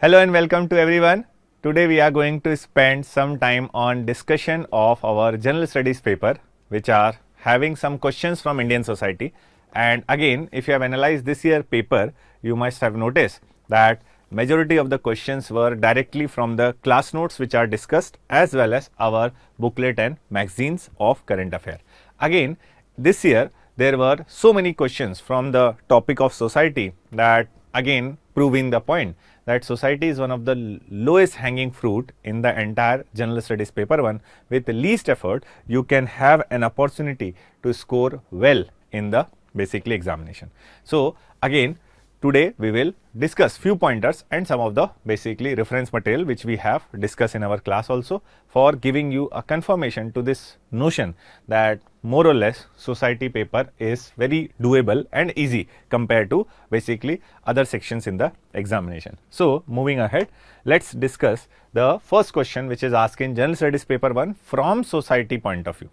Hello and welcome to everyone. Today we are going to spend some time on discussion of our general studies paper, which are having some questions from Indian society. And again, if you have analyzed this year paper, you must have noticed that majority of the questions were directly from the class notes which are discussed, as well as our booklet and magazines of current affair. Again, this year there were so many questions from the topic of society that again proving the point that society is one of the lowest hanging fruit in the entire general studies paper 1. With the least effort, you can have an opportunity to score well in the basically examination. So again, today we will discuss few pointers and some of the basically reference material which we have discussed in our class also, for giving you a confirmation to this notion that more or less society paper is very doable and easy compared to basically other sections in the examination. So moving ahead, let's discuss the first question which is asked in general studies paper 1 from society point of view.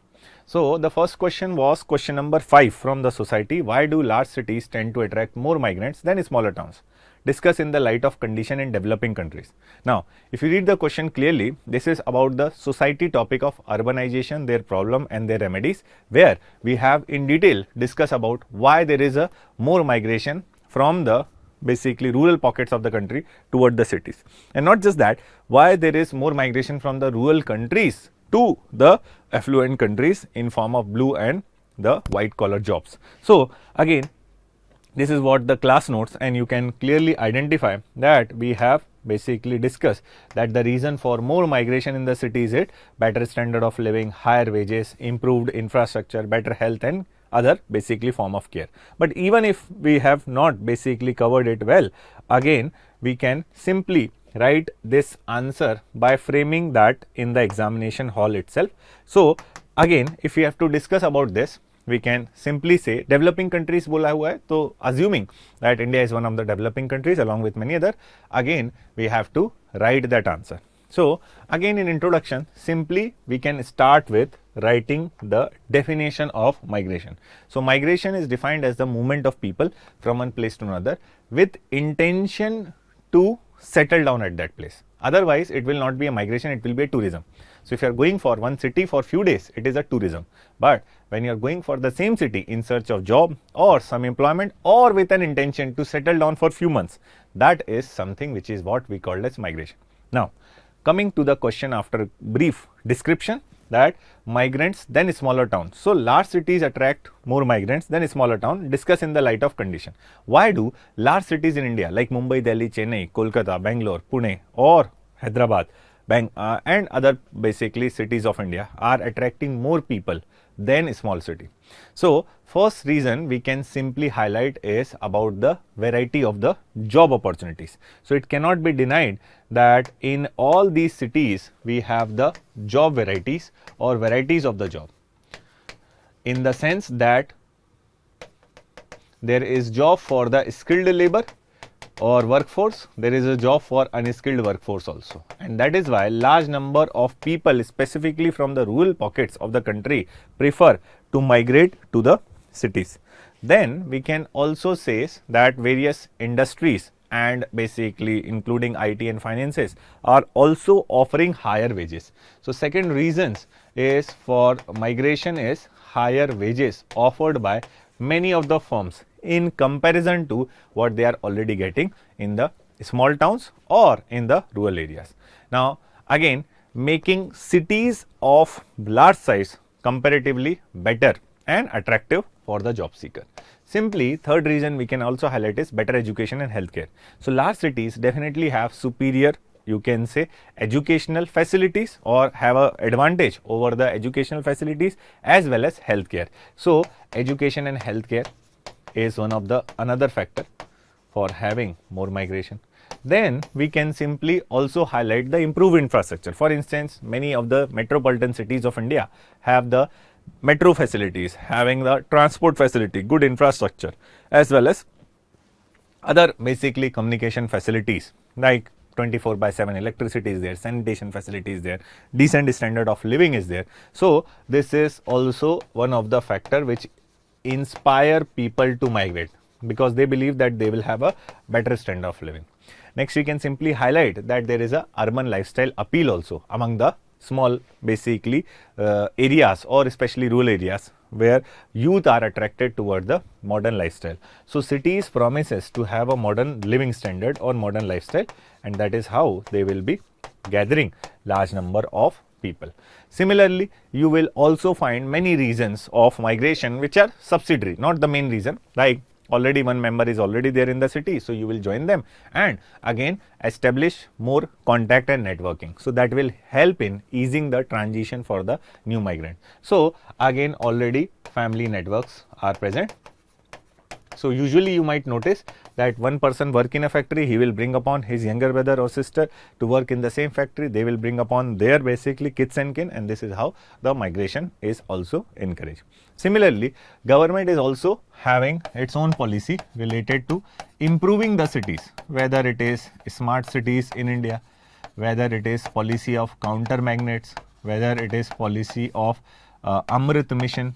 So the first question was question number 5 from the society: why do large cities tend to attract more migrants than smaller towns? Discuss in the light of condition in developing countries. Now, if you read the question clearly, this is about the society topic of urbanization, their problem and their remedies, where we have in detail discuss about why there is a more migration from the basically rural pockets of the country toward the cities. And not just that, why there is more migration from the rural countries to the affluent countries in form of blue and the white collar jobs. So again, this is what the class notes, and you can clearly identify that we have basically discussed that the reason for more migration in the city is better standard of living, higher wages, improved infrastructure, better health and other basically form of care. But even if we have not basically covered it well, again we can simply write this answer by framing that in the examination hall itself. So again, if we have to discuss about this, we can simply say developing countries बोला हुआ है, तो assuming that India is one of the developing countries along with many other, again we have to write that answer. So again, in introduction, simply we can start with writing the definition of migration. So migration is defined as the movement of people from one place to another with intention to settle down at that place. Otherwise, it will not be a migration, it will be a tourism. So if you are going for one city for few days, it is a tourism. But when you are going for the same city in search of job or some employment or with an intention to settle down for few months, that is something which is what we call as migration. Now, coming to the question after brief description, that migrants then smaller towns. So large cities attract more migrants than smaller town. Discuss in the light of condition. Why do large cities in India like Mumbai, Delhi, Chennai, Kolkata, Bangalore, Pune or Hyderabad and other basically cities of India are attracting more people than small city? So first reason we can simply highlight is about the variety of the job opportunities. So it cannot be denied that in all these cities we have the job varieties or varieties of the job, in the sense that there is job for the skilled labor or workforce, there is a job for unskilled workforce also, and that is why large number of people specifically from the rural pockets of the country prefer to migrate to the cities. Then we can also say that various industries and basically including IT and finances are also offering higher wages. So second reasons is for migration is higher wages offered by many of the firms in comparison to what they are already getting in the small towns or in the rural areas. Now again, making cities of large size comparatively better and attractive for the job seeker. Simply, third reason we can also highlight is better education and healthcare. So large cities definitely have superior, you can say, educational facilities or have a advantage over the educational facilities as well as healthcare. So education and healthcare is one of the another factor for having more migration. Then we can simply also highlight the improved infrastructure. For instance, many of the metropolitan cities of India have the metro facilities, having the transport facility, good infrastructure, as well as other basically communication facilities like 24/7 electricity is there, sanitation facility is there, decent standard of living is there. So this is also one of the factor which inspire people to migrate, because they believe that they will have a better standard of living. Next, we can simply highlight that there is a urban lifestyle appeal also among the small basically areas or especially rural areas where youth are attracted toward the modern lifestyle. So cities promises to have a modern living standard or modern lifestyle, and that is how they will be gathering large number of people. Similarly, you will also find many reasons of migration which are subsidiary, not the main reason, like already one member is already there in the city, so you will join them and again establish more contact and networking. So that will help in easing the transition for the new migrant. So again already family networks are present. So usually you might notice that one person work in a factory, he will bring upon his younger brother or sister to work in the same factory, they will bring upon their basically kids and kin, and this is how the migration is also encouraged. Similarly, government is also having its own policy related to improving the cities, whether it is smart cities in India, whether it is policy of counter magnets, whether it is policy of Amrit mission.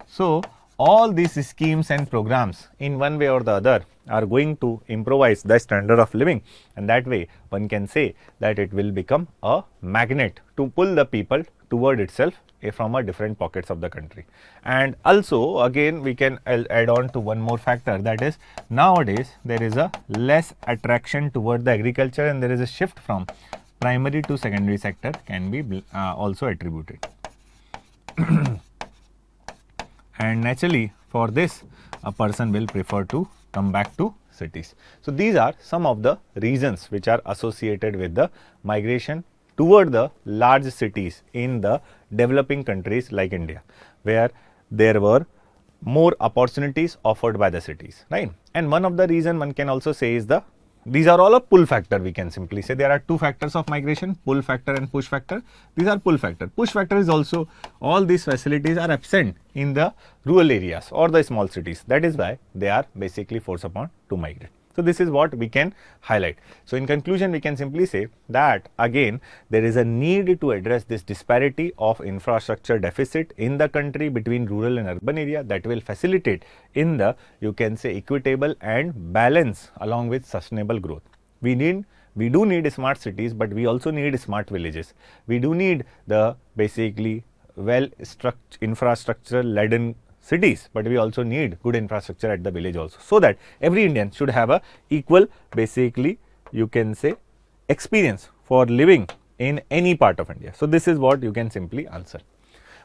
So all these schemes and programs in one way or the other are going to improvise the standard of living, and that way one can say that it will become a magnet to pull the people toward itself from a different pockets of the country. And also again we can add on to one more factor, that is nowadays there is a less attraction toward the agriculture and there is a shift from primary to secondary sector can be also attributed. And naturally for this a person will prefer to come back to cities. So these are some of the reasons which are associated with the migration toward the large cities in the developing countries like India, where there were more opportunities offered by the cities, right? And one of the reason one can also say is these are all a pull factor. We can simply say there are two factors of migration, pull factor and push factor. These are pull factor. Push factor is also all these facilities are absent in the rural areas or the small cities. That is why they are basically forced upon to migrate. So this is what we can highlight. So in conclusion, we can simply say that again there is a need to address this disparity of infrastructure deficit in the country between rural and urban area that will facilitate in the, you can say, equitable and balance along with sustainable growth. We do need smart cities, but we also need smart villages. We do need the basically well structured infrastructure laden cities, but we also need good infrastructure at the village also, so that every Indian should have a equal basically, you can say, experience for living in any part of India. So this is what you can simply answer.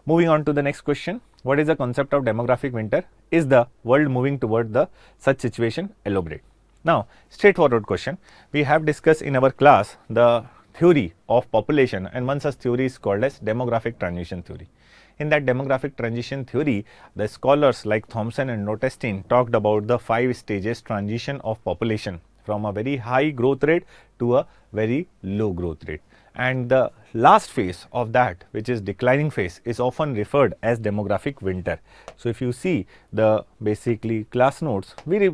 Moving on to the next question, what is the concept of demographic winter? Is the world moving toward the such situation? Elaborate. Now straightforward question, we have discussed in our class the theory of population, and one such theory is called as demographic transition theory. In that demographic transition theory, the scholars like Thompson and Notestein talked about the 5 stages transition of population from a very high growth rate to a very low growth rate. And the last phase of that, which is declining phase, is often referred as demographic winter. So if you see the basically class notes, we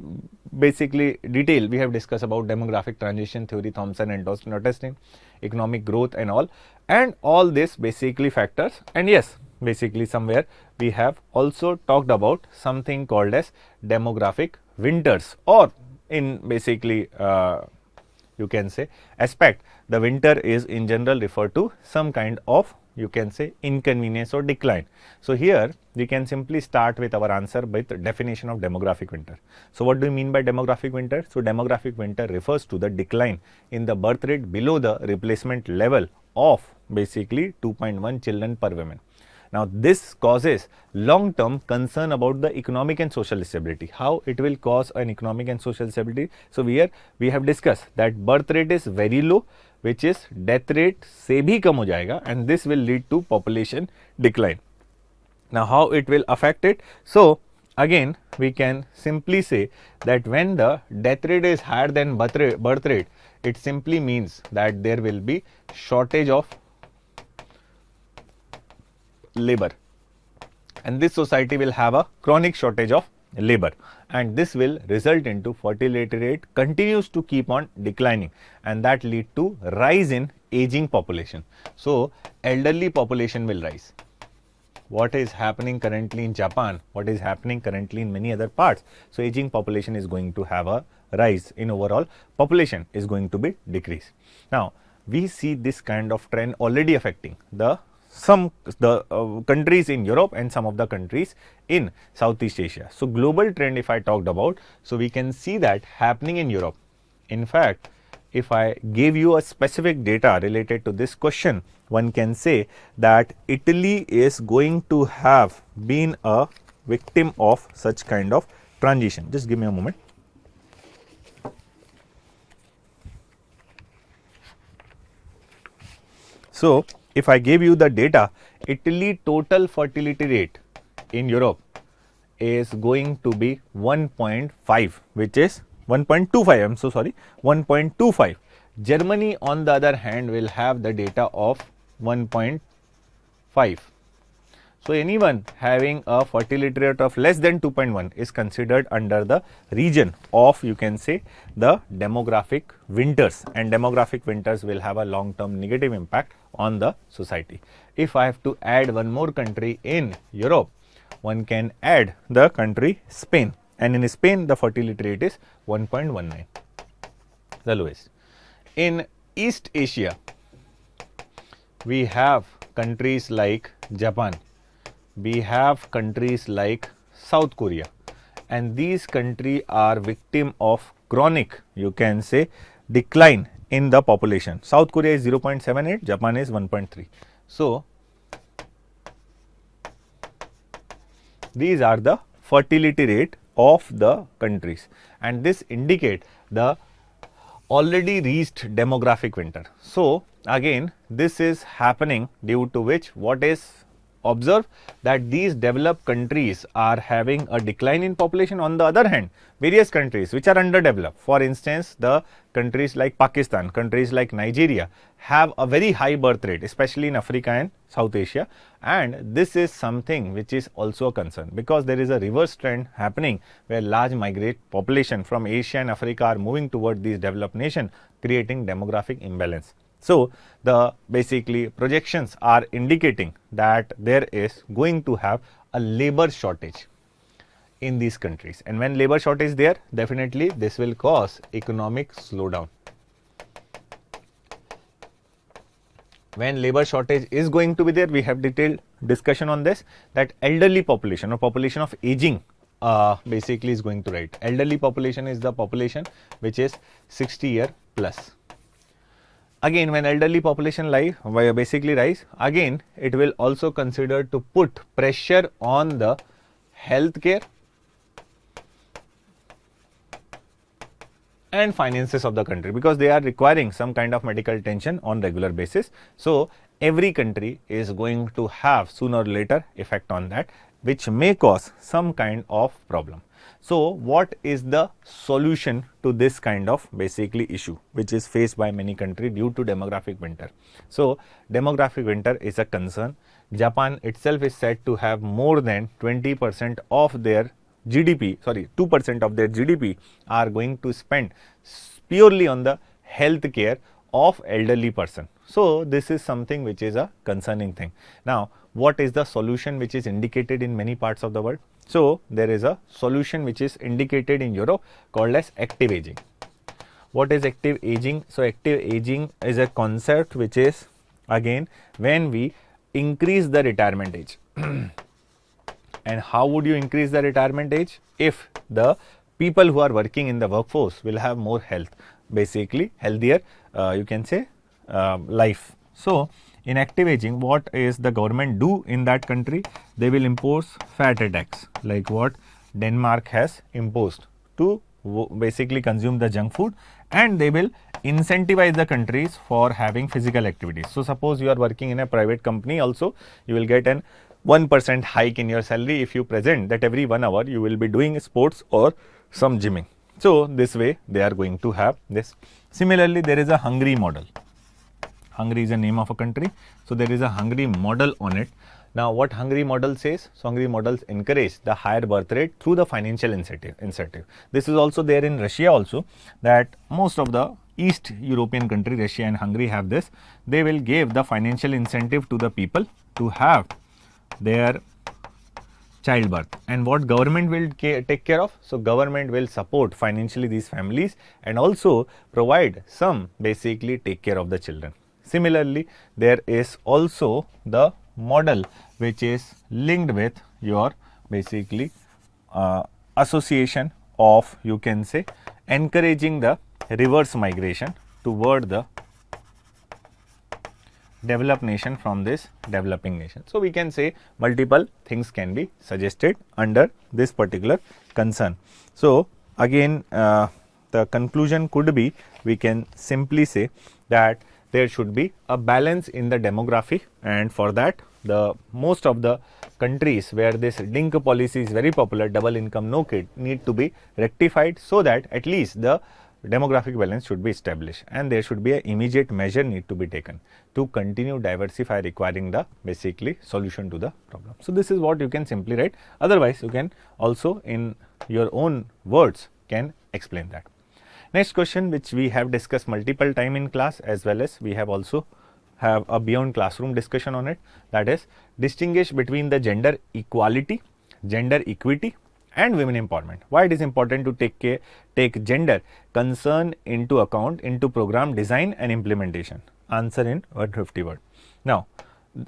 basically detail we have discussed about demographic transition theory, Thompson and Notestein, economic growth and all this basically factors. And yes, basically somewhere we have also talked about something called as demographic winters, or in basically you can say aspect, the winter is in general referred to some kind of, you can say, inconvenience or decline. So here we can simply start with our answer with definition of demographic winter. So what do you mean by demographic winter? So demographic winter refers to the decline in the birth rate below the replacement level of basically 2.1 children per woman. Now this causes long-term concern about the economic and social stability. How it will cause an economic and social stability? So here we have discussed that birth rate is very low, which is death rate se bhi kam ho jayega, and this will lead to population decline. Now how it will affect it? So again we can simply say that when the death rate is higher than birth rate, it simply means that there will be shortage of labor, and this society will have a chronic shortage of labor, and this will result into fertility rate continues to keep on declining, and that lead to rise in aging population. So elderly population will rise. What is happening currently in Japan, what is happening currently in many other parts. So aging population is going to have a rise in overall population is going to be decrease. Now, we see this kind of trend already affecting the countries in Europe and some of the countries in Southeast Asia. So, global trend if I talked about, so we can see that happening in Europe. In fact, if I gave you a specific data related to this question, one can say that Italy is going to have been a victim of such kind of transition. Just give me a moment. So, if I gave you the data, Italy total fertility rate in Europe is going to be 1.5, which is 1.25, I am so sorry, 1.25. Germany on the other hand will have the data of 1.5. So, anyone having a fertility rate of less than 2.1 is considered under the region of, you can say, the demographic winters, and demographic winters will have a long term negative impact on the society. If I have to add one more country in Europe, one can add the country Spain, and in Spain the fertility rate is 1.19, the lowest. In East Asia, we have countries like Japan, we have countries like South Korea, and these countries are victim of chronic, you can say, decline in the population. South Korea is 0.78, Japan is 1.3. So, these are the fertility rate of the countries, and this indicate the already reached demographic winter. So, again this is happening due to which what is observed, that these developed countries are having a decline in population. On the other hand, various countries which are underdeveloped, for instance the countries like Pakistan, countries like Nigeria have a very high birth rate, especially in Africa and South Asia, and this is something which is also a concern, because there is a reverse trend happening where large migrate population from Asia and Africa are moving toward these developed nations, creating demographic imbalance. So, the basically projections are indicating that there is going to have a labor shortage in these countries, and when labor shortage is there, definitely this will cause economic slowdown. When labor shortage is going to be there, we have detailed discussion on this, that elderly population or population of aging basically is going to rise. Elderly population is the population which is 60-year plus. Again, when elderly population basically rise, again it will also consider to put pressure on the healthcare and finances of the country, because they are requiring some kind of medical attention on regular basis. So, every country is going to have sooner or later effect on that, which may cause some kind of problem. So, what is the solution to this kind of basically issue which is faced by many countries due to demographic winter? So, demographic winter is a concern. Japan itself is said to have more than 20% of their GDP, 2% of their GDP are going to spend purely on the health care of elderly person. So, this is something which is a concerning thing. Now, what is the solution which is indicated in many parts of the world? So, there is a solution which is indicated in Europe called as active aging. What is active aging? So, active aging is a concept which is again when we increase the retirement age. And how would you increase the retirement age? If the people who are working in the workforce will have more health, basically healthier you can say life. So, in active aging, what is the government do in that country? They will impose fat tax, like what Denmark has imposed to basically consume the junk food, and they will incentivize the countries for having physical activities. So, suppose you are working in a private company also, you will get an 1% hike in your salary if you present that every 1 hour you will be doing sports or some gymming. So, this way they are going to have this. Similarly, there is a Hungary model. Hungary is the name of a country. So, there is a Hungary model on it. Now, what Hungary model says? So, Hungary models encourage the higher birth rate through the financial incentive. This is also there in Russia also, that most of the East European country, Russia and Hungary have this. They will give the financial incentive to the people to have their childbirth. And what government will take care of? So government will support financially these families and also provide some basically take care of the children. Similarly, there is also the model which is linked with your basically association of, you can say, encouraging the reverse migration toward the developed nation from this developing nation. So we can say multiple things can be suggested under this particular concern. So again, the conclusion could be, we can simply say that there should be a balance in the demography, and for that the most of the countries where this DINK policy is very popular, double income no kid, need to be rectified so that at least the demographic balance should be established, and there should be an immediate measure need to be taken to continue diversify, requiring the basically solution to the problem. So this is what you can simply write. Otherwise you can also in your own words can explain that. Next question, which we have discussed multiple time in class, as well as we have also have a beyond classroom discussion on it, that is distinguish between the gender equality, gender equity and women empowerment. Why it is important to take gender concern into account into program design and implementation? Answer in 150 words. Now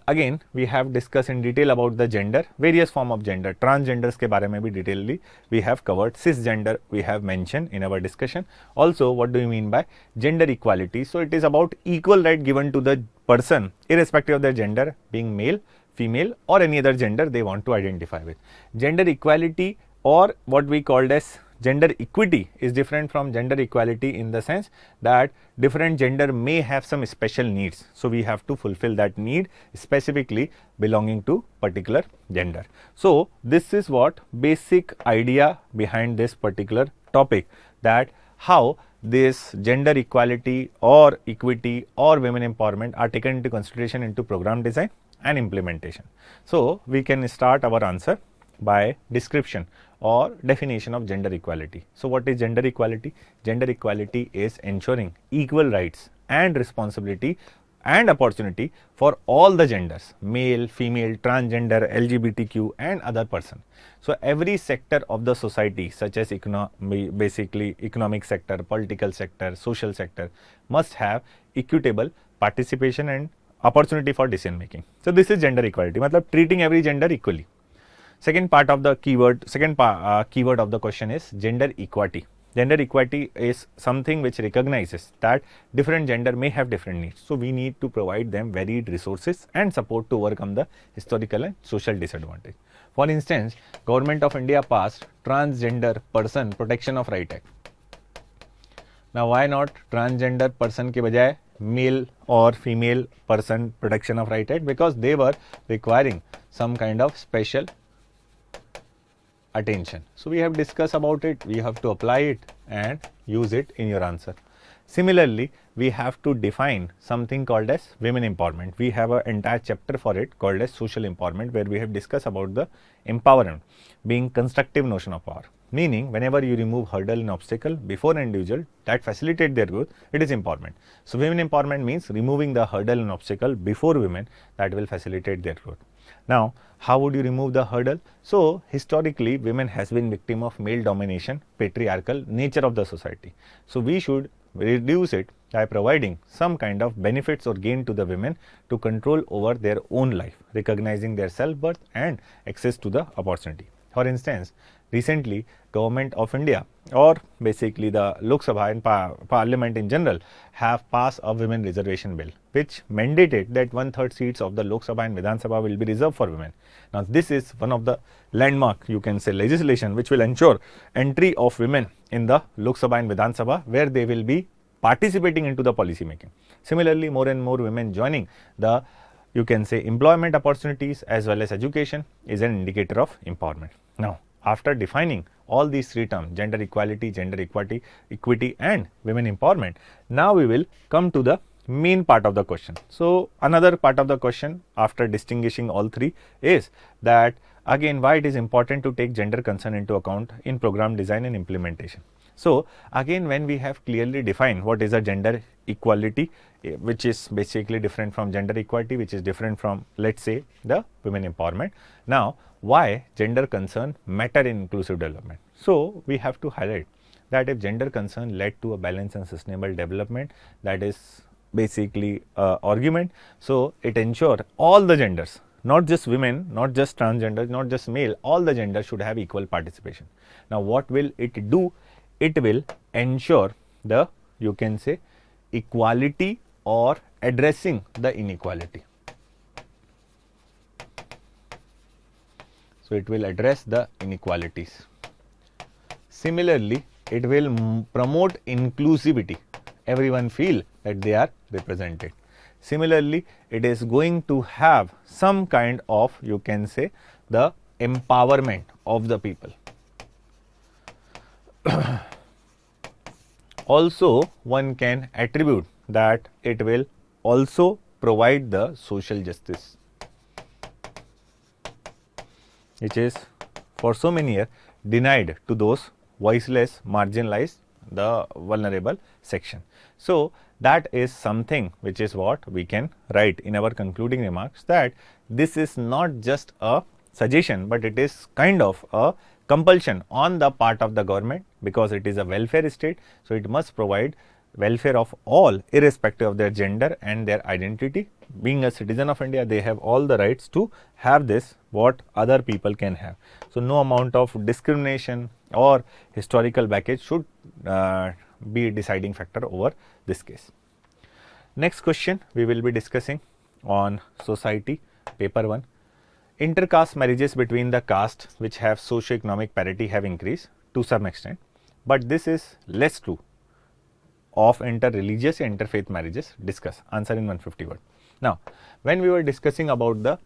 again we have discussed in detail about the gender, various form of gender, transgenders के बारे में भी detailedly we have covered, cisgender we have mentioned in our discussion. Also, what do you mean by gender equality? So it is about equal right given to the person irrespective of their gender, being male, female or any other gender they want to identify with. Gender equality or what we called as gender equity is different from gender equality in the sense that different gender may have some special needs. So we have to fulfill that need specifically belonging to particular gender. So this is what basic idea behind this particular topic, that how this gender equality or equity or women empowerment are taken into consideration into program design and implementation. So we can start our answer by description or definition of gender equality. So what is gender equality? Gender equality is ensuring equal rights and responsibility and opportunity for all the genders, male, female, transgender, LGBTQ and other person. So every sector of the society, such as basically economic sector, political sector, social sector, must have equitable participation and opportunity for decision making. So this is gender equality, matlab treating every gender equally. Second part of the keyword, keyword of the question is gender equality. Gender equality is something which recognizes that different gender may have different needs. So we need to provide them varied resources and support to overcome the historical and social disadvantage. For instance, Government of India passed Transgender Person Protection of Right Act. Now why not transgender person के बजाय male or female person protection of right act? Because they were requiring some kind of special attention. So we have discussed about it, we have to apply it and use it in your answer. Similarly, we have to define something called as women empowerment. We have an entire chapter for it called as social empowerment, where we have discussed about the empowerment being constructive notion of power. Meaning, whenever you remove hurdle and obstacle before an individual that facilitate their growth, it is empowerment. So women empowerment means removing the hurdle and obstacle before women that will facilitate their growth. Now, how would you remove the hurdle? So historically, women has been victim of male domination, patriarchal nature of the society. So we should reduce it by providing some kind of benefits or gain to the women to control over their own life, recognizing their self-worth and access to the opportunity. For instance, recently Government of India or basically the Lok Sabha and Parliament in general have passed a women reservation bill, which mandated that 1/3 seats of the Lok Sabha and Vidhan Sabha will be reserved for women. Now this is one of the landmark, you can say, legislation which will ensure entry of women in the Lok Sabha and Vidhan Sabha, where they will be participating into the policy making. Similarly, more and more women joining the, you can say, employment opportunities as well as education is an indicator of empowerment. Now, after defining all these three terms, gender equality, gender equity, equity and women empowerment, now we will come to the main part of the question. So another part of the question after distinguishing all three is that again why it is important to take gender concern into account in program design and implementation. So again, when we have clearly defined what is a gender equality, which is basically different from gender equality, which is different from, let's say, the women empowerment. Now, why gender concern matter in inclusive development? So we have to highlight that if gender concern led to a balanced and sustainable development, that is basically argument. So it ensure all the genders, not just women, not just transgender, not just male, all the genders should have equal participation. Now what will it do? It will ensure the, you can say, equality or addressing the inequality. So it will address the inequalities. Similarly, it will promote inclusivity. Everyone feel that they are represented. Similarly, it is going to have some kind of, you can say, the empowerment of the people. Also, one can attribute that it will also provide the social justice, which is for so many years denied to those voiceless, marginalized, the vulnerable section. So that is something which is what we can write in our concluding remarks, that this is not just a suggestion, but it is kind of a compulsion on the part of the government, because it is a welfare state. So it must provide welfare of all, irrespective of their gender and their identity. Being a citizen of India, they have all the rights to have this what other people can have. So no amount of discrimination or historical baggage should be a deciding factor over this case. Next question we will be discussing on society, paper 1. Intercaste marriages between the castes which have socio-economic parity have increased to some extent, but this is less true of inter-religious and interfaith marriages. Discuss. Answer in 150 words. Now, when we were discussing about the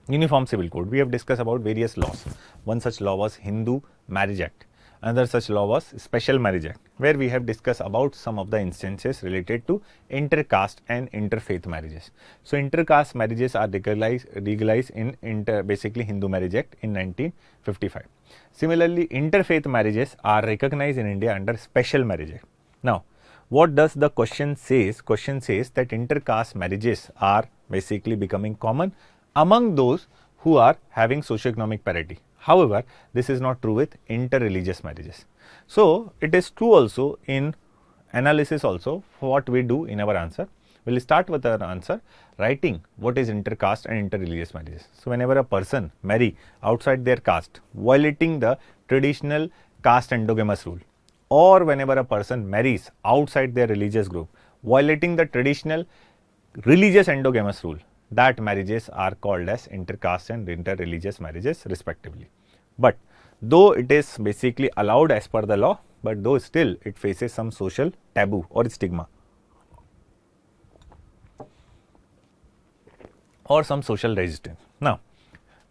Uniform Civil Code, we have discussed about various laws. One such law was Hindu Marriage Act. Another such law was Special Marriage Act, where we have discussed about some of the instances related to intercaste and interfaith marriages. So intercaste marriages are legalized in basically Hindu Marriage Act in 1955. Similarly, interfaith marriages are recognized in India under Special Marriage Act. Now, what does the question says? Question says that intercaste marriages are basically becoming common among those who are having socio-economic parity. However, this is not true with inter-religious marriages. So it is true also in analysis also for what we do in our answer. We will start with our answer writing what is intercaste and inter-religious marriages. So whenever a person marry outside their caste, violating the traditional caste endogamous rule, or whenever a person marries outside their religious group, violating the traditional religious endogamous rule, that marriages are called as intercaste and inter-religious marriages respectively. But though it is basically allowed as per the law, but though still it faces some social taboo or stigma or some social resistance. Now,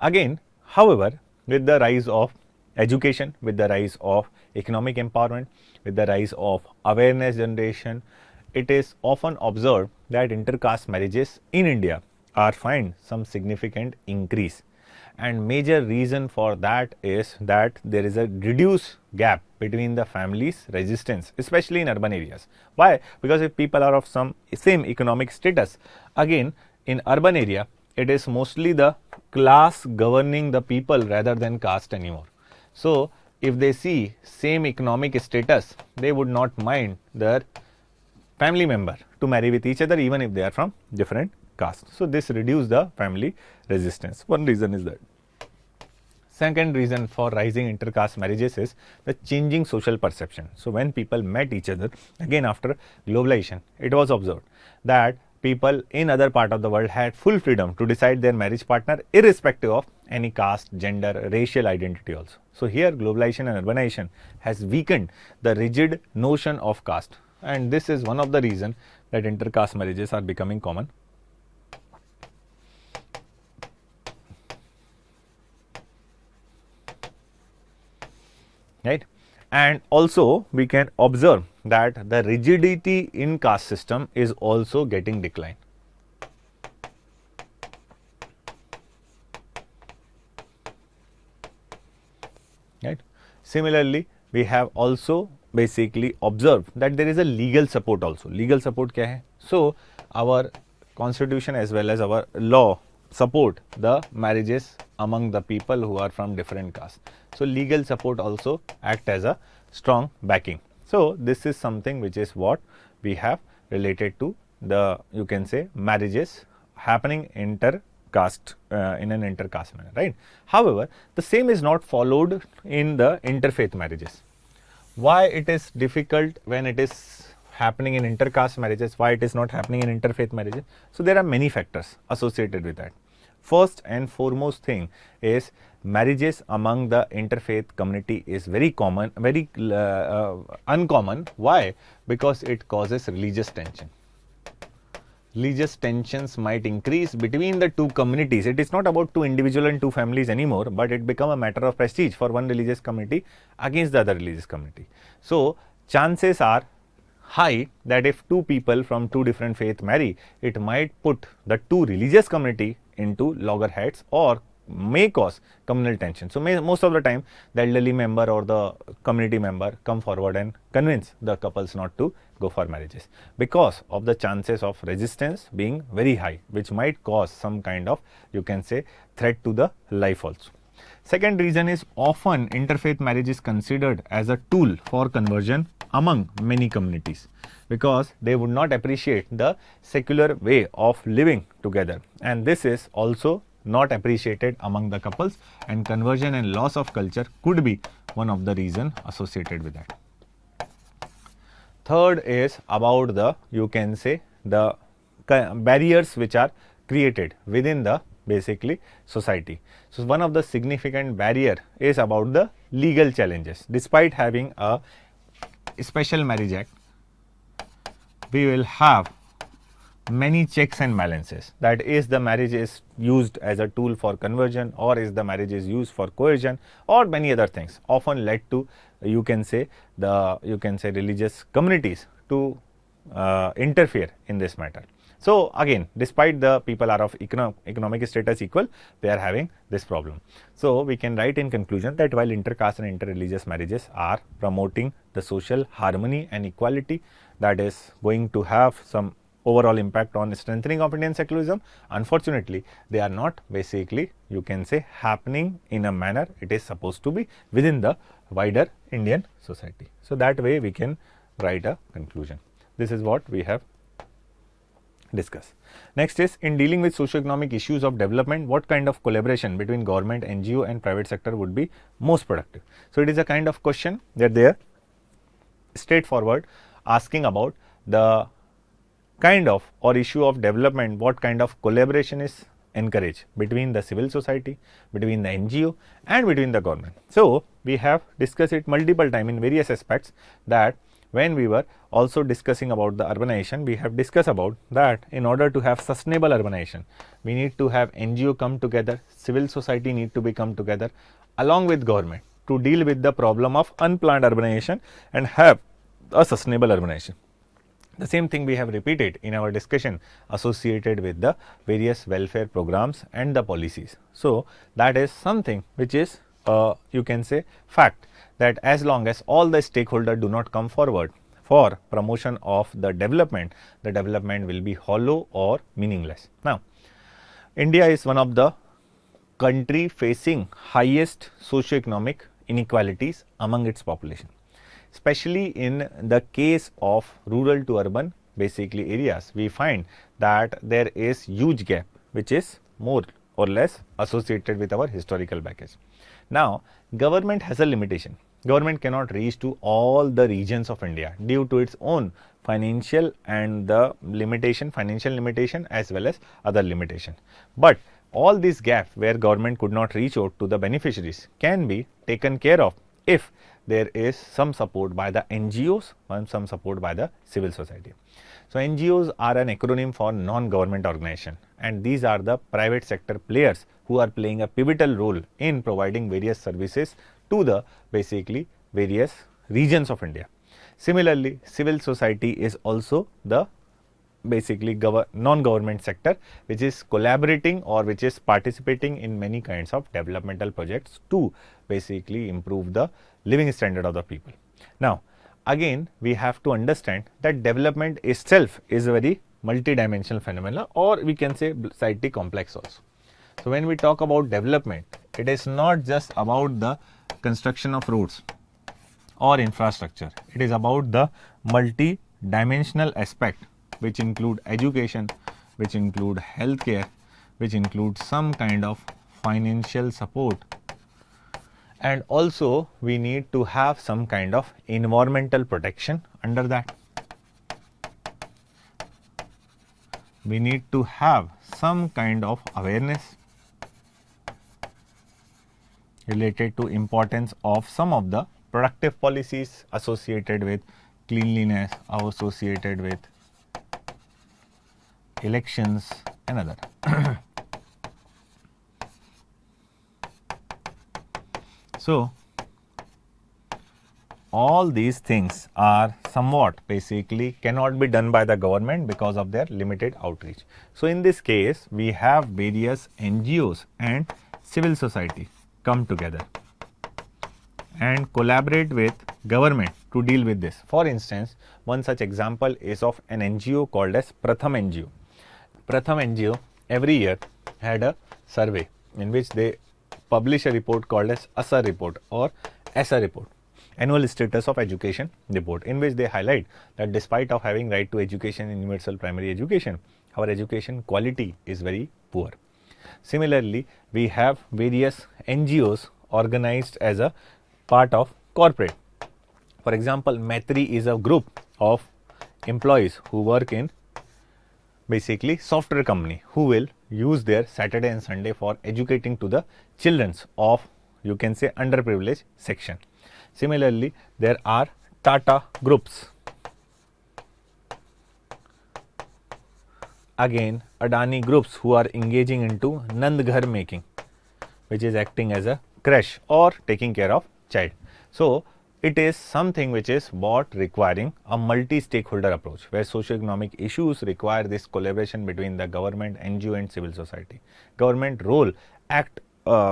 again, however, with the rise of education, with the rise of economic empowerment, with the rise of awareness generation, it is often observed that intercaste marriages in India are find some significant increase, and major reason for that is that there is a reduced gap between the families' resistance, especially in urban areas. Why? Because if people are of some same economic status, again in urban area it is mostly the class governing the people rather than caste anymore. So if they see same economic status, they would not mind their family member to marry with each other even if they are from different caste. So this reduce the family resistance. One reason is that. Second reason for rising intercaste marriages is the changing social perception. So when people met each other, again after globalization, it was observed that people in other part of the world had full freedom to decide their marriage partner irrespective of any caste, gender, racial identity also. So here globalization and urbanization has weakened the rigid notion of caste, and this is one of the reason that intercaste marriages are becoming common. Right, and also we can observe that the rigidity in caste system is also getting declined. Right. Similarly, we have also basically observed that there is a legal support also. Legal support क्या है? So our constitution as well as our law support the marriages among the people who are from different castes. So legal support also act as a strong backing. So this is something which is what we have related to the, you can say, marriages happening intercaste in an intercaste manner, right? However, the same is not followed in the interfaith marriages. Why it is difficult when it is happening in intercaste marriages? Why it is not happening in interfaith marriages? So there are many factors associated with that. First and foremost thing is marriages among the interfaith community is very common, very uncommon. Why? Because it causes religious tension. Religious tensions might increase between the two communities. It is not about two individual and two families anymore, but it become a matter of prestige for one religious community against the other religious community. So chances are high that if two people from two different faith marry, it might put the two religious community into loggerheads or may cause communal tension. So most of the time the elderly member or the community member come forward and convince the couples not to go for marriages because of the chances of resistance being very high, which might cause some kind of, you can say, threat to the life also. Second reason is often interfaith marriage is considered as a tool for conversion among many communities because they would not appreciate the secular way of living together, and this is also not appreciated among the couples, and conversion and loss of culture could be one of the reason associated with that. Third is about the, you can say, the barriers which are created within the basically society. So one of the significant barrier is about the legal challenges. Despite having a special marriage act, we will have many checks and balances. That is, the marriage is used as a tool for conversion, or is the marriage is used for coercion, or many other things often led to, you can say, religious communities to interfere in this matter. So again, despite the people are of economic status equal, they are having this problem. So we can write in conclusion that while intercaste and interreligious marriages are promoting the social harmony and equality, that is going to have some overall impact on strengthening of Indian secularism, unfortunately they are not basically, you can say, happening in a manner it is supposed to be within the wider Indian society. So that way we can write a conclusion. This is what we have discussed. Next is, in dealing with socio-economic issues of development, what kind of collaboration between government, NGO and private sector would be most productive? So it is a kind of question that they are straightforward asking about the kind of or issue of development, what kind of collaboration is encouraged between the civil society, between the NGO and between the government. So we have discussed it multiple times in various aspects, that when we were also discussing about the urbanization, we have discussed about that in order to have sustainable urbanization, we need to have NGO come together, civil society need to become together along with government to deal with the problem of unplanned urbanization and have a sustainable urbanization. The same thing we have repeated in our discussion associated with the various welfare programs and the policies. So that is something which is, you can say, fact, that as long as all the stakeholders do not come forward for promotion of the development will be hollow or meaningless. Now, India is one of the country facing highest socio-economic inequalities among its population, especially in the case of rural to urban basically areas. We find that there is huge gap which is more or less associated with our historical baggage. Now, government has a limitation. Government cannot reach to all the regions of India due to its own financial and the limitation, financial limitation as well as other limitation. But all these gaps where government could not reach out to the beneficiaries can be taken care of if there is some support by the NGOs and some support by the civil society. So NGOs are an acronym for non-government organization, and these are the private sector players who are playing a pivotal role in providing various services to the basically various regions of India. Similarly, civil society is also the basically non-government sector which is collaborating or which is participating in many kinds of developmental projects to basically improve the living standard of the people. Now, again we have to understand that development itself is a very multi-dimensional phenomena, or we can say slightly complex also. So, when we talk about development, it is not just about the construction of roads or infrastructure. It is about the multi-dimensional aspect which include education, which include healthcare, which include some kind of financial support, and also we need to have some kind of environmental protection under that. We need to have some kind of awareness related to importance of some of the productive policies associated with cleanliness, or associated with elections and other. So, all these things are somewhat basically cannot be done by the government because of their limited outreach. So, in this case we have various NGOs and civil society come together and collaborate with government to deal with this. For instance, one such example is of an NGO called as Pratham NGO. Pratham NGO every year had a survey in which they publish a report called as ASA report or ESA report, Annual Status of Education report, in which they highlight that despite of having right to education in universal primary education, our education quality is very poor. Similarly, we have various NGOs organized as a part of corporate. For example, Maitri is a group of employees who work in basically software company who will use their Saturday and Sunday for educating to the children of, you can say, underprivileged section. Similarly, there are Tata groups, again Adani groups who are engaging into Nandghar making, which is acting as a creche or taking care of child. So, it is something which is what requiring a multi-stakeholder approach, where socio-economic issues require this collaboration between the government, NGO and civil society. Government role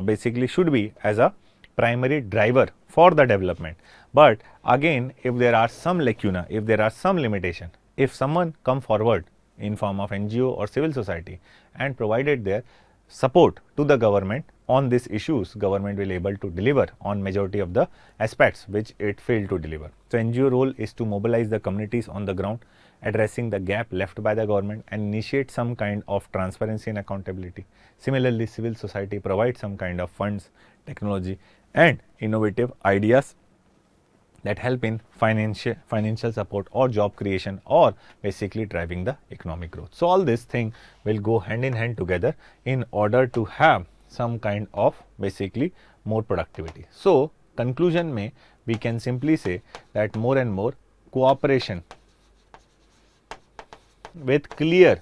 basically should be as a primary driver for the development. But again, if there are some lacuna, if there are some limitation, if someone come forward in form of NGO or civil society and provided their support to the government on these issues, government will able to deliver on majority of the aspects which it failed to deliver. So, NGO role is to mobilize the communities on the ground, addressing the gap left by the government and initiate some kind of transparency and accountability. Similarly, civil society provides some kind of funds, technology and innovative ideas that help in financial support or job creation or basically driving the economic growth. So, all this thing will go hand in hand together in order to have some kind of basically more productivity. So, conclusion may we can simply say that more and more cooperation with clear,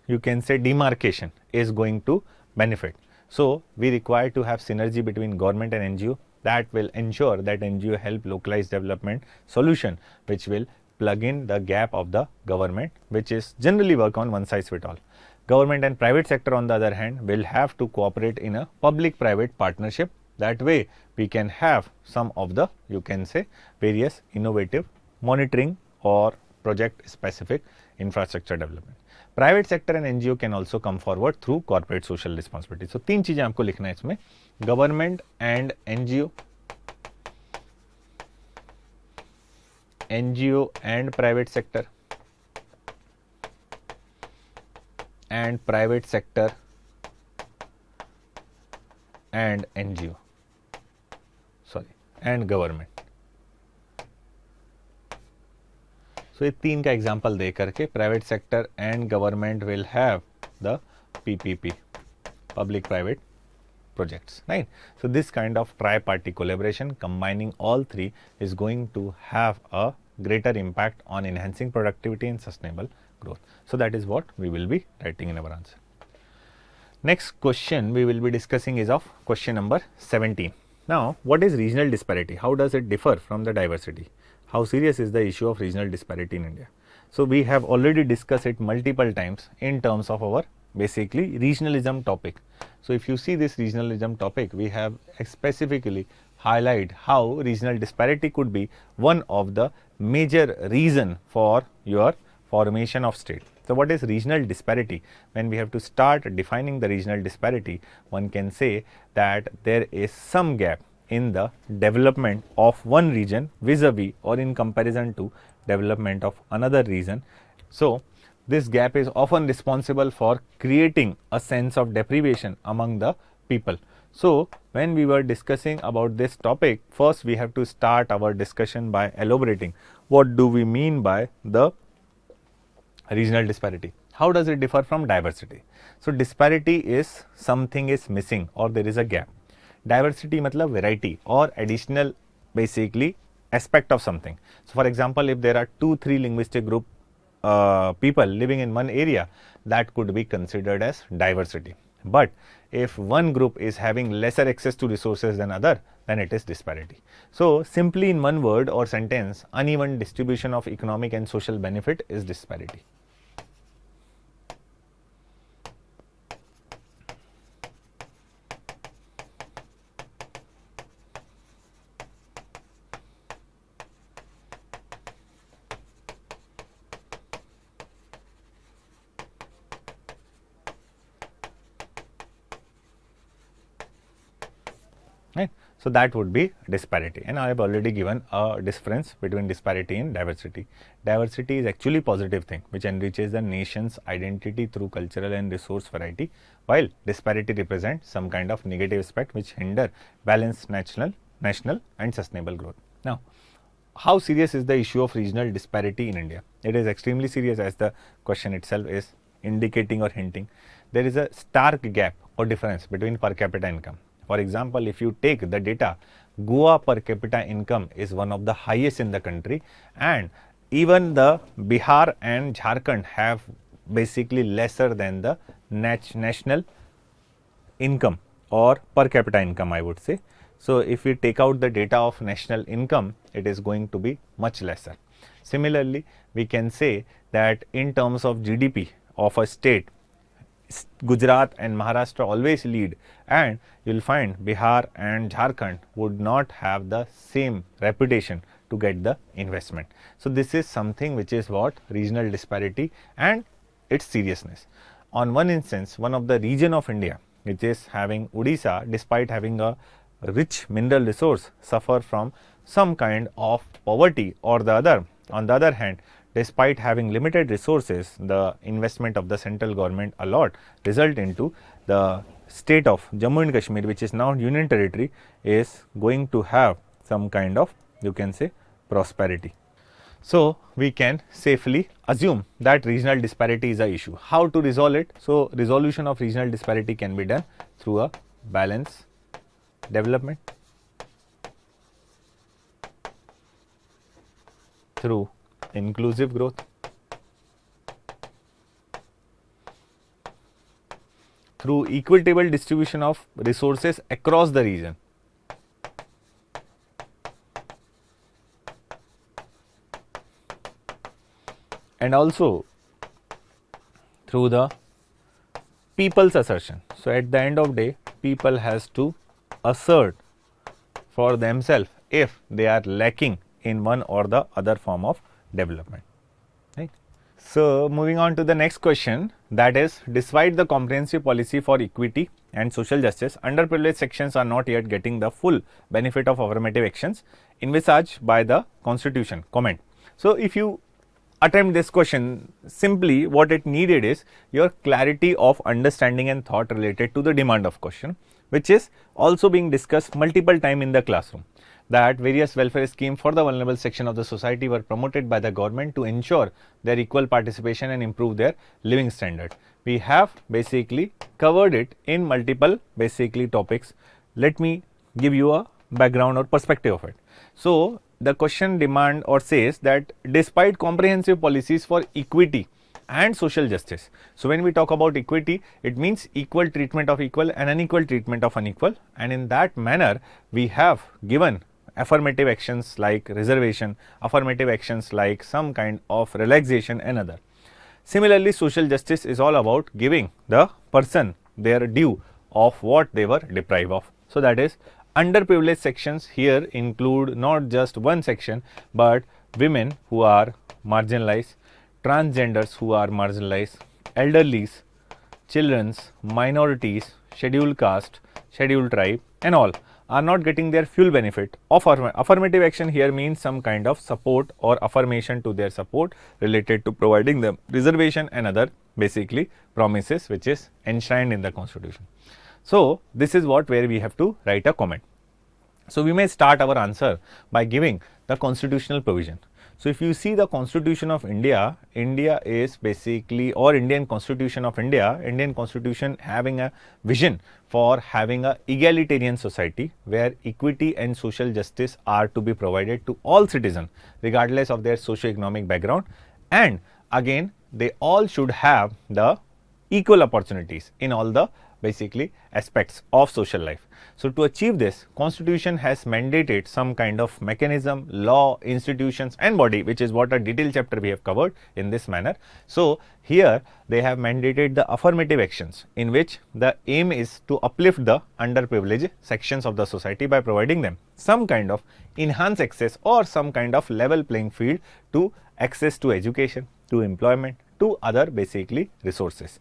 you can say, demarcation is going to benefit. So, we require to have synergy between government and NGO that will ensure that NGO help localize development solution which will plug in the gap of the government, which is generally work on one size fit all. Government and private sector on the other hand will have to cooperate in a public-private partnership. That way we can have some of the, you can say, various innovative monitoring or project specific infrastructure development. Private sector and NGO can also come forward through corporate social responsibility. So, तीन चीजें आपको लिखना है इसमें, government and NGO, NGO and private sector, and private sector and NGO, and government. So, ये तीन का example दे करके private sector and government will have the PPP, public private projects, right? So, this kind of tri-party collaboration combining all three is going to have a greater impact on enhancing productivity and sustainable growth. So, that is what we will be writing in our answer. Next question we will be discussing is of question number 17. Now, what is regional disparity? How does it differ from the diversity? How serious is the issue of regional disparity in India? So we have already discussed it multiple times in terms of our basically regionalism topic. So if you see this regionalism topic, we have specifically highlight how regional disparity could be one of the major reason for your formation of state. So what is regional disparity? When we have to start defining the regional disparity, one can say that there is some gap in the development of one region vis-a-vis or in comparison to development of another region. So this gap is often responsible for creating a sense of deprivation among the people. So when we were discussing about this topic, first we have to start our discussion by elaborating what do we mean by the regional disparity. How does it differ from diversity? So disparity is something is missing or there is a gap. Diversity matlab variety or additional basically aspect of something. So for example, if there are 2-3 linguistic group people living in one area, that could be considered as diversity. But if one group is having lesser access to resources than other, then it is disparity. So simply in one word or sentence, uneven distribution of economic and social benefit is disparity. Right. So that would be disparity, and I have already given a difference between disparity and diversity. Diversity is actually positive thing which enriches the nation's identity through cultural and resource variety, while disparity represents some kind of negative aspect which hinder balanced national and sustainable growth. Now, how serious is the issue of regional disparity in India? It is extremely serious, as the question itself is indicating or hinting. There is a stark gap or difference between per capita income. For example, if you take the data, Goa per capita income is one of the highest in the country, and even the Bihar and Jharkhand have basically lesser than the national income or per capita income, I would say. So if we take out the data of national income, it is going to be much lesser. Similarly, we can say that in terms of GDP of a state, Gujarat and Maharashtra always lead, and you will find Bihar and Jharkhand would not have the same reputation to get the investment. So this is something which is what regional disparity and its seriousness. On one instance, one of the region of India which is having Odisha, despite having a rich mineral resource, suffer from some kind of poverty, or the other. On the other hand, despite having limited resources, the investment of the central government a lot result into the state of Jammu and Kashmir, which is now Union Territory, is going to have some kind of, you can say, prosperity. So we can safely assume that regional disparity is an issue. How to resolve it? So resolution of regional disparity can be done through a balanced development, through inclusive growth, through equitable distribution of resources across the region, and also through the people's assertion. So at the end of the day, people has to assert for themselves if they are lacking in one or the other form of development. Right. So moving on to the next question, that is, despite the comprehensive policy for equity and social justice, underprivileged sections are not yet getting the full benefit of affirmative actions envisaged by the Constitution. Comment. So if you attempt this question, simply what it needed is your clarity of understanding and thought related to the demand of question, which is also being discussed multiple times in the classroom, that various welfare schemes for the vulnerable section of the society were promoted by the government to ensure their equal participation and improve their living standard. We have basically covered it in multiple basically topics. Let me give you a background or perspective of it. So the question demand or says that despite comprehensive policies for equity and social justice. So when we talk about equity, it means equal treatment of equal and unequal treatment of unequal, and in that manner we have given affirmative actions like reservation, affirmative actions like some kind of relaxation and other. Similarly, social justice is all about giving the person their due of what they were deprived of. So, that is underprivileged sections here include not just one section, but women who are marginalized, transgenders who are marginalized, elderlies, children's, minorities, scheduled caste, scheduled tribe and all are not getting their full benefit of affirmative action. Here means some kind of support or affirmation to their support related to providing them reservation and other basically promises which is enshrined in the constitution. So, this is what where we have to write a comment. So, we may start our answer by giving the constitutional provision. So, if you see the Constitution of India, India is basically or Indian Constitution of India, Indian Constitution having a vision for having a egalitarian society where equity and social justice are to be provided to all citizens regardless of their socio-economic background, and again they all should have the equal opportunities in all the basically aspects of social life. So, to achieve this, Constitution has mandated some kind of mechanism, law, institutions and body, which is what a detailed chapter we have covered in this manner. So, here they have mandated the affirmative actions in which the aim is to uplift the underprivileged sections of the society by providing them some kind of enhanced access or some kind of level playing field to access to education, to employment, to other basically resources.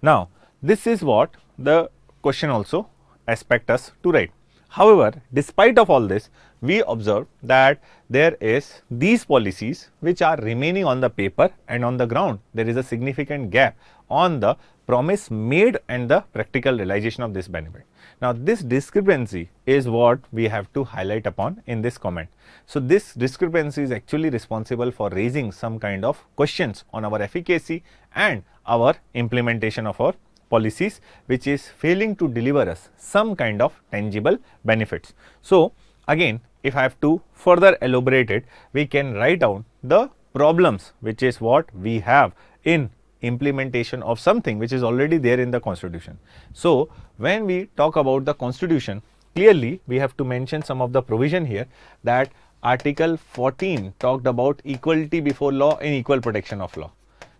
Now, this is what the question also expect us to write. However, despite of all this, we observe that there is these policies which are remaining on the paper and on the ground. There is a significant gap on the promise made and the practical realization of this benefit. Now, this discrepancy is what we have to highlight upon in this comment. So, this discrepancy is actually responsible for raising some kind of questions on our efficacy and our implementation of our policies, which is failing to deliver us some kind of tangible benefits. So, again if I have to further elaborate it, we can write down the problems which is what we have in implementation of something which is already there in the constitution. So, when we talk about the constitution, clearly we have to mention some of the provision here that article 14 talked about equality before law and equal protection of law.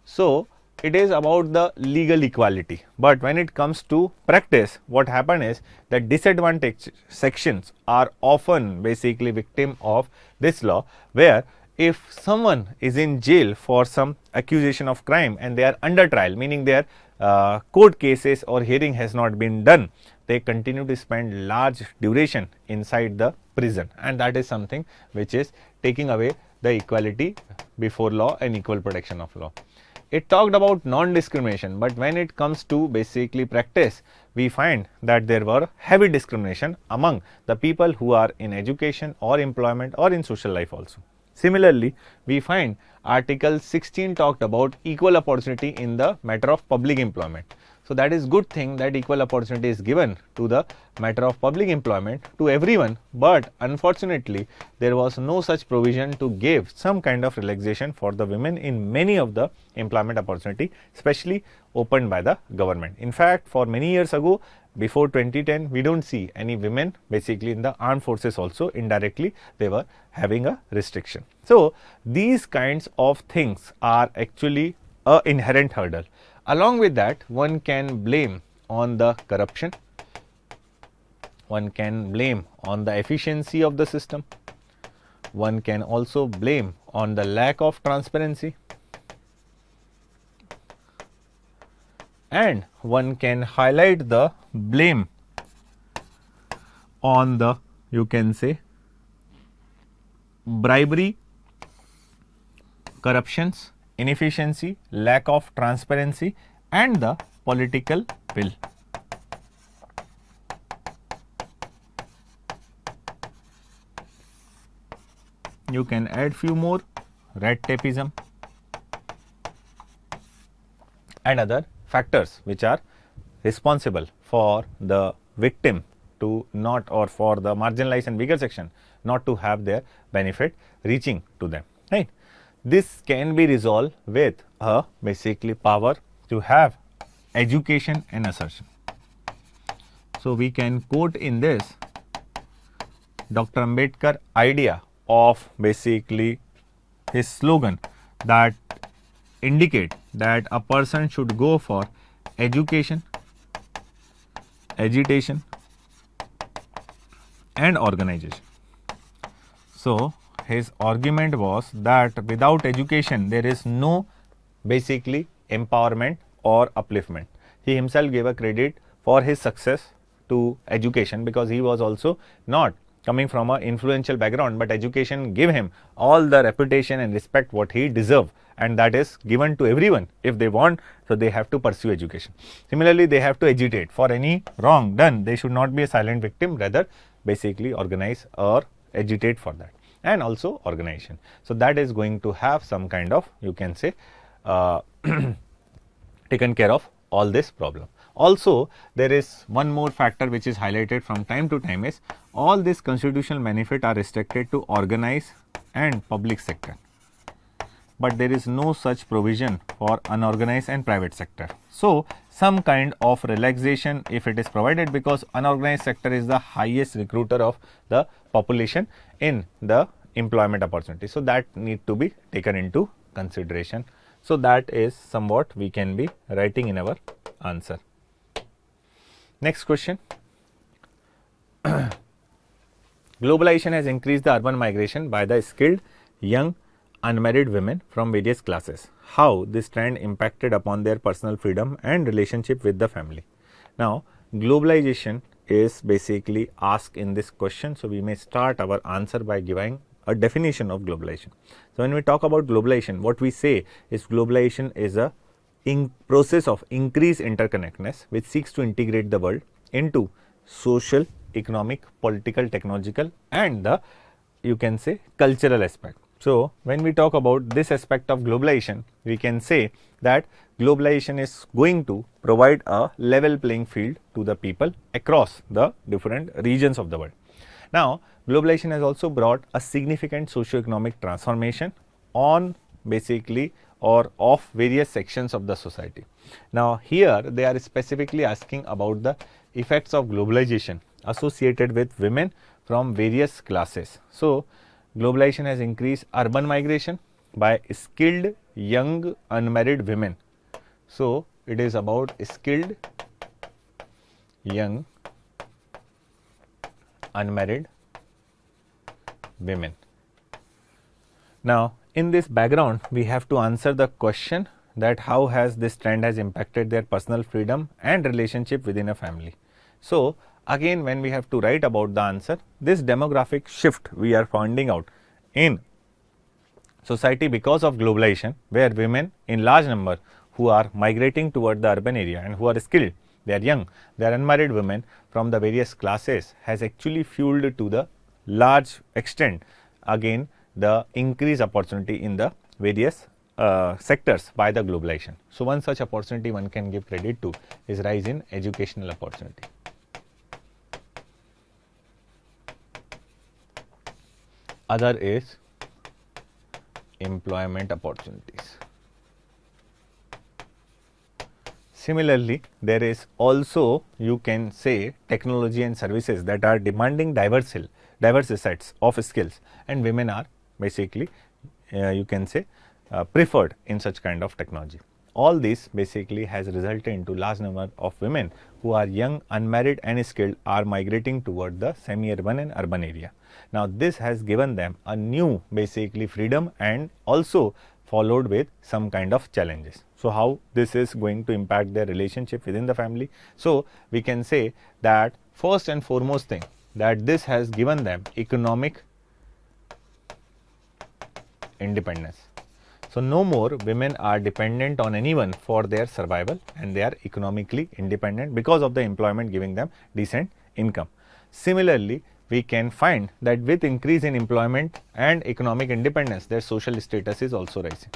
So, it is about the legal equality, but when it comes to practice, what happen is that disadvantaged sections are often basically victim of this law, where if someone is in jail for some accusation of crime and they are under trial, meaning their court cases or hearing has not been done, they continue to spend large duration inside the prison, and that is something which is taking away the equality before law and equal protection of law. It talked about non-discrimination, but when it comes to basically practice, we find that there were heavy discrimination among the people who are in education or employment or in social life also. Similarly, we find article 16 talked about equal opportunity in the matter of public employment. So, that is good thing that equal opportunity is given to the matter of public employment to everyone, but unfortunately there was no such provision to give some kind of relaxation for the women in many of the employment opportunity, especially opened by the government. In fact, for many years ago, before 2010, we don't see any women basically in the armed forces also indirectly they were having a restriction. So, these kinds of things are actually a inherent hurdle. Along with that, one can blame on the corruption, one can blame on the efficiency of the system, one can also blame on the lack of transparency, and one can highlight the blame on the, you can say, bribery, corruptions, inefficiency, lack of transparency and the political will. You can add few more, red tapeism and other factors which are responsible for the victim to not, or for the marginalized and weaker section not to have their benefit reaching to them, right. This can be resolved with a basically power to have education and assertion. So, we can quote in this Dr. Ambedkar idea of basically his slogan that indicate that a person should go for education, agitation and organization. So his argument was that without education there is no basically empowerment or upliftment. He himself gave a credit for his success to education because he was also not coming from an influential background, but education gave him all the reputation and respect what he deserved, and that is given to everyone if they want. So they have to pursue education. Similarly, they have to agitate for any wrong done. They should not be a silent victim, rather basically organize or agitate for that, and also organization. So that is going to have some kind of, you can say, taken care of all this problem. Also, there is one more factor which is highlighted from time to time is all these constitutional benefit are restricted to organized and public sector, but there is no such provision for unorganized and private sector. So some kind of relaxation if it is provided, because unorganized sector is the highest recruiter of the population in the employment opportunity. So that need to be taken into consideration. So that is somewhat we can be writing in our answer. Next question. Globalization has increased the urban migration by the skilled young unmarried women from various classes. How this trend impacted upon their personal freedom and relationship with the family? Now, globalization is basically asked in this question. So we may start our answer by giving a definition of globalization. So when we talk about globalization, what we say is globalization is a process of increased interconnectedness which seeks to integrate the world into social, economic, political, technological and the, you can say, cultural aspect. So when we talk about this aspect of globalization, we can say that globalization is going to provide a level playing field to the people across the different regions of the world. Now, globalization has also brought a significant socio-economic transformation on basically or of various sections of the society. Now, here they are specifically asking about the effects of globalization associated with women from various classes. So, globalization has increased urban migration by skilled young unmarried women. So, it is about skilled young unmarried women. Now, in this background, we have to answer the question that how has this trend has impacted their personal freedom and relationship within a family. So, again when we have to write about the answer, this demographic shift we are finding out in society because of globalization, where women in large number who are migrating toward the urban area and who are skilled, they are young, they are unmarried women from the various classes, has actually fueled to the large extent again the increased opportunity in the various sectors by the globalization. So one such opportunity one can give credit to is rise in educational opportunity. Other is employment opportunities. Similarly, there is also, you can say, technology and services that are demanding diverse sets of skills, and women are basically you can say preferred in such kind of technology. All this basically has resulted into large number of women who are young, unmarried and skilled are migrating toward the semi-urban and urban area. Now, this has given them a new basically freedom and also followed with some kind of challenges. So, how this is going to impact their relationship within the family? So, we can say that first and foremost thing that this has given them economic independence. So, no more women are dependent on anyone for their survival and they are economically independent because of the employment giving them decent income. Similarly, we can find that with increase in employment and economic independence, their social status is also rising.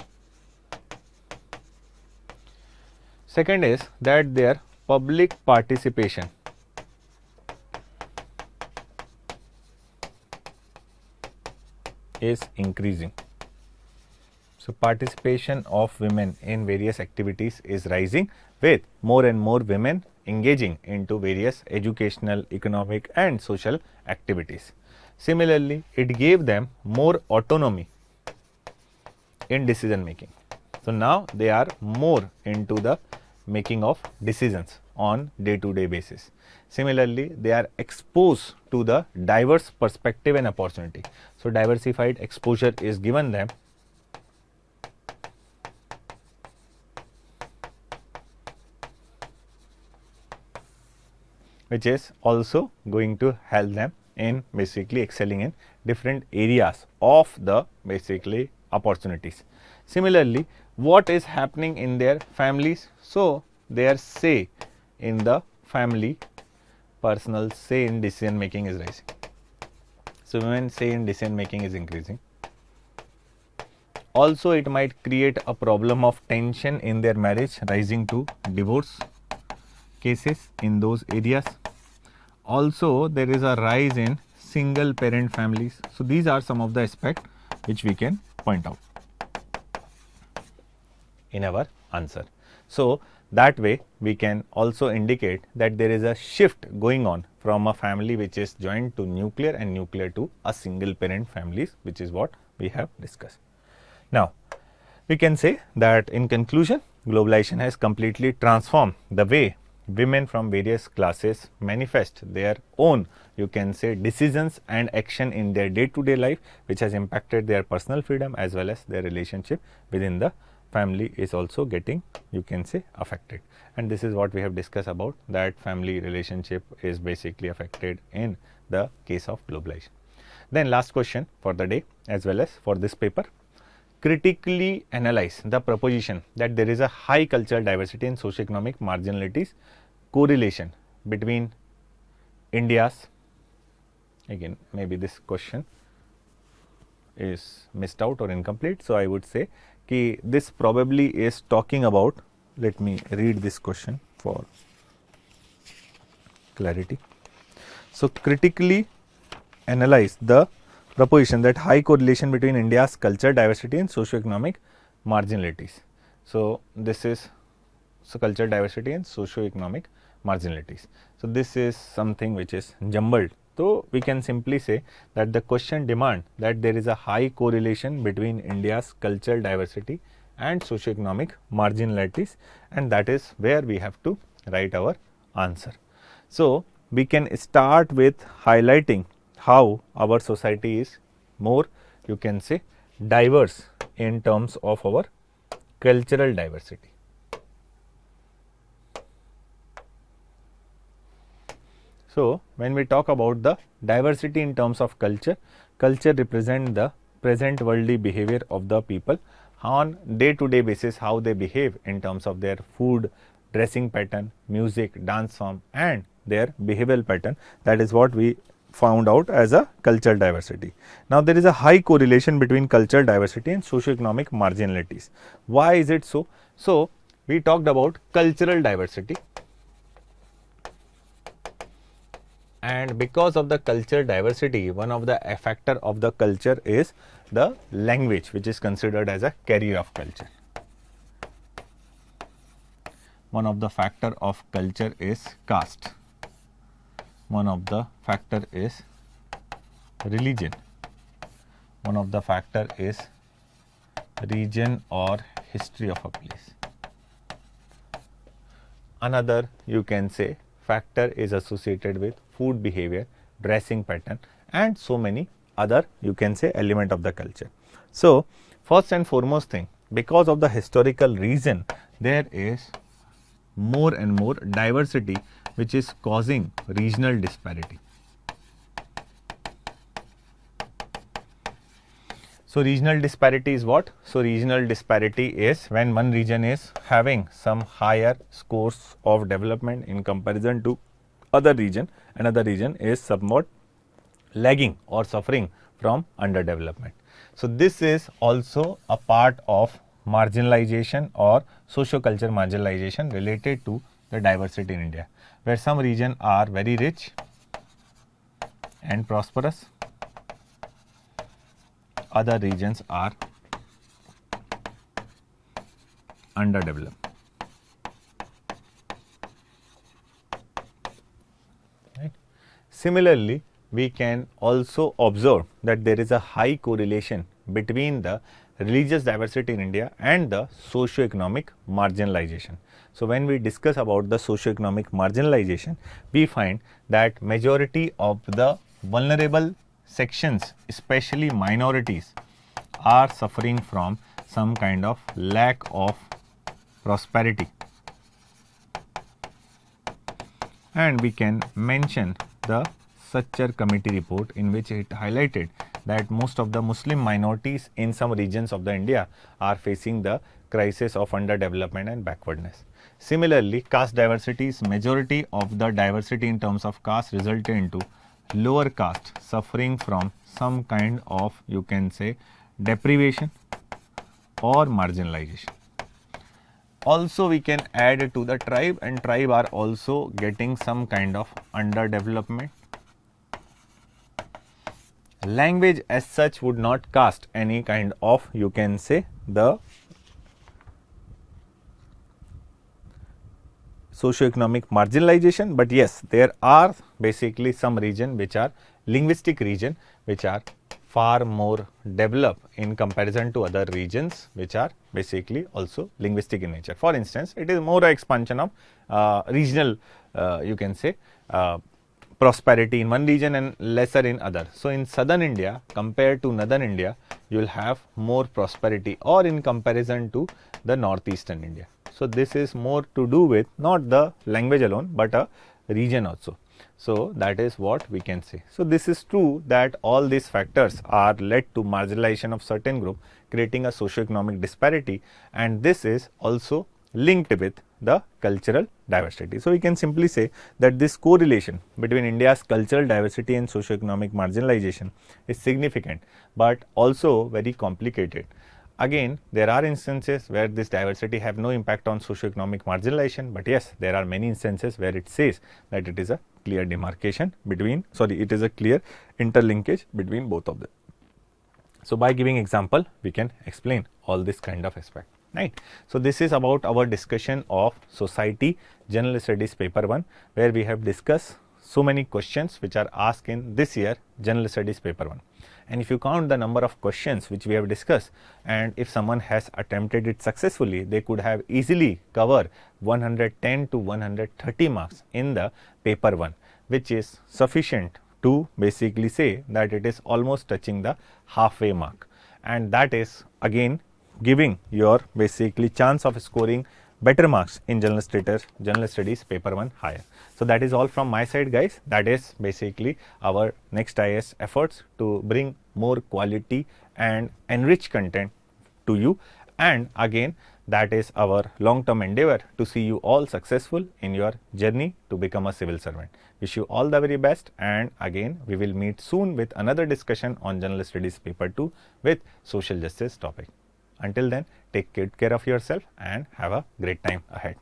Second is that their public participation is increasing. So, participation of women in various activities is rising with more and more women engaging into various educational, economic and social activities. Similarly, it gave them more autonomy in decision making. So now they are more into the making of decisions on day-to-day basis. Similarly, they are exposed to the diverse perspective and opportunity. So diversified exposure is given them, which is also going to help them in basically excelling in different areas of the basically opportunities. Similarly, what is happening in their families? So their say in the family, personal say in decision making is rising. So women say in decision making is increasing. Also, it might create a problem of tension in their marriage, rising to divorce cases in those areas. Also, there is a rise in single parent families. So these are some of the aspects which we can point out in our answer. So that way we can also indicate that there is a shift going on from a family which is joined to nuclear and nuclear to a single parent families, which is what we have discussed. Now, we can say that in conclusion, globalization has completely transformed the way women from various classes manifest their own, you can say, decisions and action in their day-to-day life, which has impacted their personal freedom as well as their relationship within the family is also getting, you can say, affected. And this is what we have discussed about, that family relationship is basically affected in the case of globalization. Then last question for the day as well as for this paper. Critically analyze the proposition that there is a high cultural diversity and socioeconomic marginalities correlation between India's, again maybe this question is missed out or incomplete. So I would say कि this probably is talking about, let me read this question for clarity. So critically analyze the proposition that high correlation between India's cultural diversity and socio-economic marginalities. So this is cultural diversity and socio-economic marginalities. So this is something which is jumbled. So we can simply say that the question demands that there is a high correlation between India's cultural diversity and socio-economic marginalities, and that is where we have to write our answer. So we can start with highlighting how our society is more, you can say, diverse in terms of our cultural diversity. So when we talk about the diversity in terms of culture, culture represents the present worldly behavior of the people on day-to-day basis, how they behave in terms of their food, dressing pattern, music, dance form and their behavioral pattern. That is what we found out as a cultural diversity. Now there is a high correlation between cultural diversity and socio-economic marginalities. Why is it so? So we talked about cultural diversity, and because of the cultural diversity, one of the factor of the culture is the language, which is considered as a carrier of culture. One of the factor of culture is caste. One of the factor is religion. One of the factor is region or history of a place. Another, you can say, factor is associated with food behavior, dressing pattern and so many other, you can say, element of the culture. So first and foremost thing, because of the historical reason, there is more and more diversity which is causing regional disparity. So regional disparity is what? So regional disparity is when one region is having some higher scores of development in comparison to other region, another region is somewhat lagging or suffering from underdevelopment. So this is also a part of marginalization or socio-cultural marginalization related to the diversity in India, where some regions are very rich and prosperous, other regions are underdeveloped. Similarly, we can also observe that there is a high correlation between the religious diversity in India and the socio-economic marginalization. So, when we discuss about the socio-economic marginalization, we find that majority of the vulnerable sections, especially minorities, are suffering from some kind of lack of prosperity. And we can mention the Sachar committee report, in which it highlighted that most of the Muslim minorities in some regions of the India are facing the crisis of underdevelopment and backwardness. Similarly, caste diversity's majority of the diversity in terms of caste resulted into lower caste suffering from some kind of, you can say, deprivation or marginalization. Also, we can add to the tribe, and tribe are also getting some kind of underdevelopment. Language as such would not cast any kind of, you can say, the socio-economic marginalization, but yes, there are basically some region which are linguistic region which are far more developed in comparison to other regions which are basically also linguistic in nature. For instance, it is more a expansion of regional, you can say, prosperity in one region and lesser in other. So, in southern India compared to northern India, you will have more prosperity, or in comparison to the northeastern India. So, this is more to do with not the language alone, but a region also. So, that is what we can say. So, this is true that all these factors are led to marginalization of certain group, creating a socio-economic disparity, and this is also linked with the cultural diversity. So, we can simply say that this correlation between India's cultural diversity and socio-economic marginalization is significant, but also very complicated. Again, there are instances where this diversity have no impact on socio-economic marginalization, but yes, there are many instances where it says that it is a clear demarcation between, it is a clear interlinkage between both of them. So, by giving example, we can explain all this kind of aspect, right. So, this is about our discussion of Society General Studies paper 1, where we have discussed so many questions which are asked in this year General Studies paper 1. And if you count the number of questions which we have discussed, and if someone has attempted it successfully, they could have easily covered 110 to 130 marks in the paper 1, which is sufficient to basically say that it is almost touching the halfway mark, and that is again giving your basically chance of scoring better marks in General Studies paper 1 higher. So, that is all from my side, guys. That is basically our next IAS efforts to bring more quality and enrich content to you, and again that is our long term endeavor to see you all successful in your journey to become a civil servant. Wish you all the very best, and again we will meet soon with another discussion on General Studies paper 2 with social justice topic. Until then, take good care of yourself and have a great time ahead.